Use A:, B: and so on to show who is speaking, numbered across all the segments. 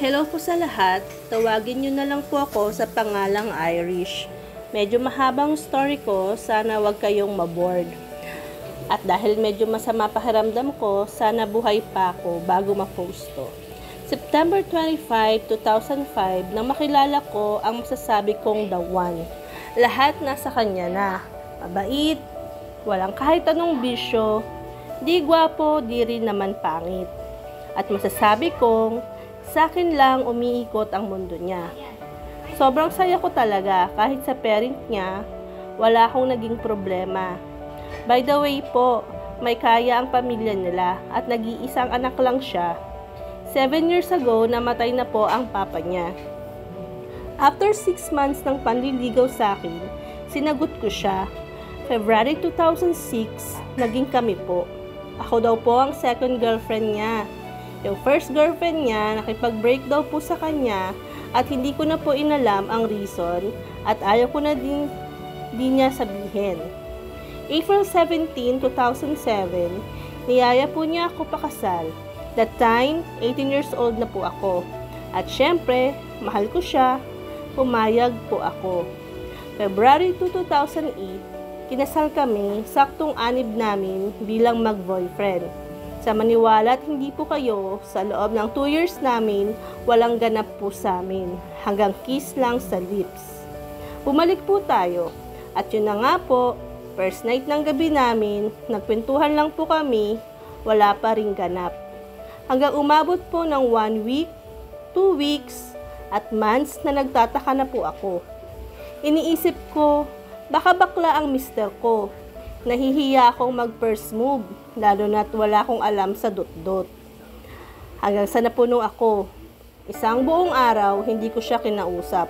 A: Hello po sa lahat. Tawagin nyo na lang po ako sa pangalang Irish. Medyo mahabang story ko, sana wag kayong maboard. At dahil medyo masama pakiramdam ko, sana buhay pa ako bago ma-post to. September 25, 2005, nang makilala ko ang masasabi kong the one. Lahat nasa kanya na. Mabait, walang kahit anong bisyo, di gwapo, di rin naman pangit. At masasabi kong, sa akin lang umiikot ang mundo niya. Sobrang saya ko talaga kahit sa parent niya, wala akong naging problema. By the way po, may kaya ang pamilya nila at nag-iisang anak lang siya. 7 years ago, namatay na po ang papa niya. After 6 months ng panliligaw sa akin, sinagot ko siya. February 2006, naging kami po. Ako daw po ang second girlfriend niya. Yung first girlfriend niya, nakipag-break daw po sa kanya at hindi ko na po inalam ang reason at ayaw ko na din niya sabihin. April 17, 2007, niyaya po niya ako pakasal. That time, 18 years old na po ako. At syempre, mahal ko siya, pumayag po ako. February 2, 2008, kinasal kami, saktong anib namin bilang mag-boyfriend. Sa maniwala at hindi po kayo, sa loob ng 2 years namin, walang ganap po sa amin. Hanggang kiss lang sa lips. Bumalik po tayo. At yun na nga po, first night ng gabi namin, nagkwentuhan lang po kami, wala pa ring ganap. Hanggang umabot po ng 1 week, 2 weeks, at months na nagtataka na po ako. Iniisip ko, baka bakla ang mister ko. Nahihiya akong mag-first move, lalo na't wala akong alam sa dot-dot. Hanggang sa napuno ako. Isang buong araw, hindi ko siya kinausap.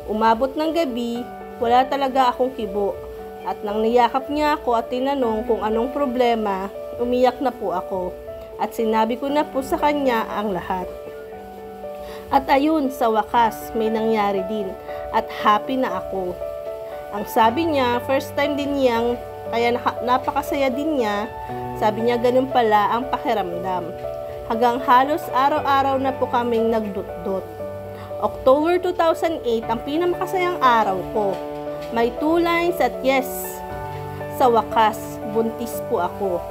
A: Umabot ng gabi, wala talaga akong kibo. At nang niyakap niya ako at tinanong kung anong problema, umiyak na po ako. At sinabi ko na po sa kanya ang lahat. At ayun, sa wakas, may nangyari din. At happy na ako. Ang sabi niya, first time din niyang, kaya napakasaya din niya. Sabi niya ganun pala ang pakiramdam. Hanggang halos araw-araw na po kaming nagdut-dut. October 2008, ang pinakamasayang araw ko. May 2 lines at yes. Sa wakas, buntis po ako.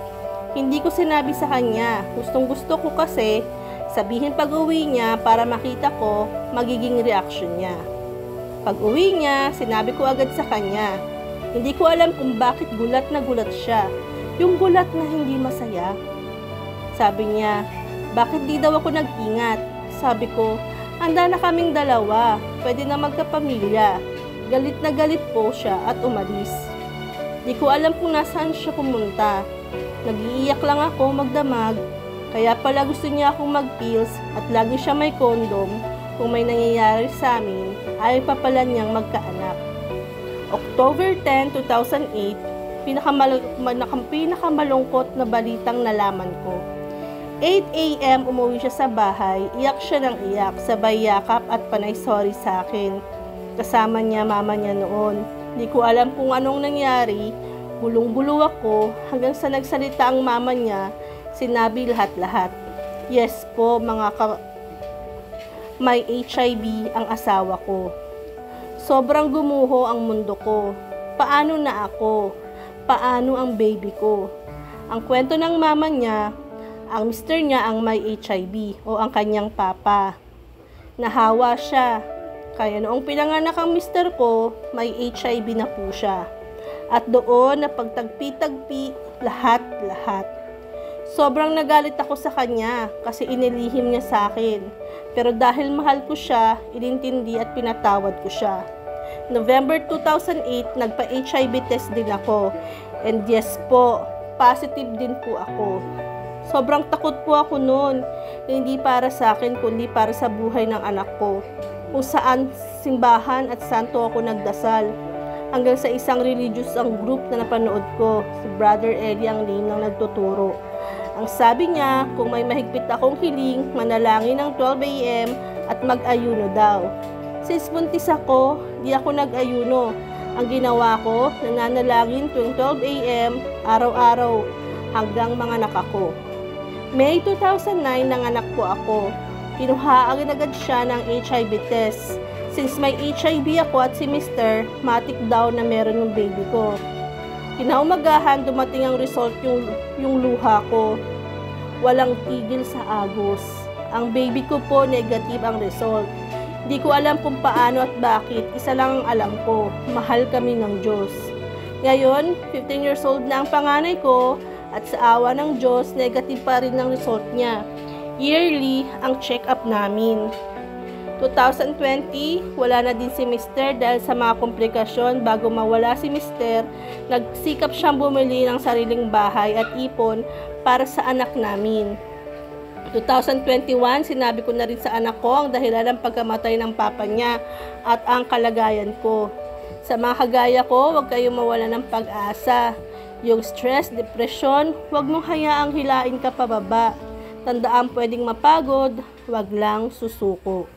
A: Hindi ko sinabi sa kanya. Gustong-gusto ko kasi sabihin pag-uwi niya para makita ko magiging reaction niya. Pag-uwi niya, sinabi ko agad sa kanya. Hindi ko alam kung bakit gulat na gulat siya. Yung gulat na hindi masaya. Sabi niya, bakit di daw ako nag-ingat? Sabi ko, handa na kaming dalawa. Pwede na magkapamilya. Galit na galit po siya at umalis. Di ko alam kung nasaan siya pumunta. Nag-iiyak lang ako magdamag. Kaya pala gusto niya akong mag-pills at lagi siya may kondom. Kung may nangyayari sa amin, ayaw pa pala niyang magkaanak. October 10, 2008, pinakamalungkot na balitang nalaman ko. 8 a.m. umuwi siya sa bahay, iyak siya ng iyak, sabay yakap at panay sorry sa akin. Kasama niya mama niya noon. Di ko alam kung anong nangyari, bulong-bulo ako hanggang sa nagsalita ang mama niya, sinabi lahat-lahat. Yes po, may HIV ang asawa ko. Sobrang gumuho ang mundo ko. Paano na ako? Paano ang baby ko? Ang kwento ng mama niya, ang mister niya ang may HIV o ang kanyang papa. Nahawa siya. Kaya noong pinanganak ang mister ko, may HIV na po siya. At doon napagtagpi-tagpi lahat-lahat. Sobrang nagalit ako sa kanya kasi inilihim niya sa akin. Pero dahil mahal ko siya, inintindi at pinatawad ko siya. November 2008, nagpa-HIV test din ako. And yes po, positive din po ako. Sobrang takot po ako noon. Hindi para sa akin, kundi para sa buhay ng anak ko. Kung saan simbahan at santo ako nagdasal. Hanggang sa isang religious ang group na napanood ko, si Brother Eli ang name ng nagtuturo. Ang sabi niya, kung may mahigpit akong hiling, manalangin ng 12 a.m. at mag-ayuno daw. Since buntis ako, di ako nag-ayuno. Ang ginawa ko, nananalangin tuwing 12 a.m. araw-araw hanggang manganak ako. May 2009 nanganak po ako. Kinuhaan agad siya ng HIV test. Since may HIV ako at si Mr., matik daw na meron yung baby ko. Kinaumagahan, dumating ang result yung luha ko. Walang tigil sa agos. Ang baby ko po, negative ang result. Di ko alam kung paano at bakit. Isa lang ang alam ko, mahal kami ng Diyos. Ngayon, 15 years old na ang panganay ko at sa awa ng Diyos, negative pa rin ang result niya. Yearly ang check-up namin. 2020, wala na din si Mr. dahil sa mga komplikasyon. Bago mawala si Mr., nagsikap siyang bumili ng sariling bahay at ipon para sa anak namin. 2021, sinabi ko na rin sa anak ko ang dahilan ng pagkamatay ng papa niya at ang kalagayan ko. Sa mga kagaya ko, huwag kayong mawala ng pag-asa. Yung stress, depression, huwag mong hayaang hilain ka pababa. Tandaan pwedeng mapagod, huwag lang susuko.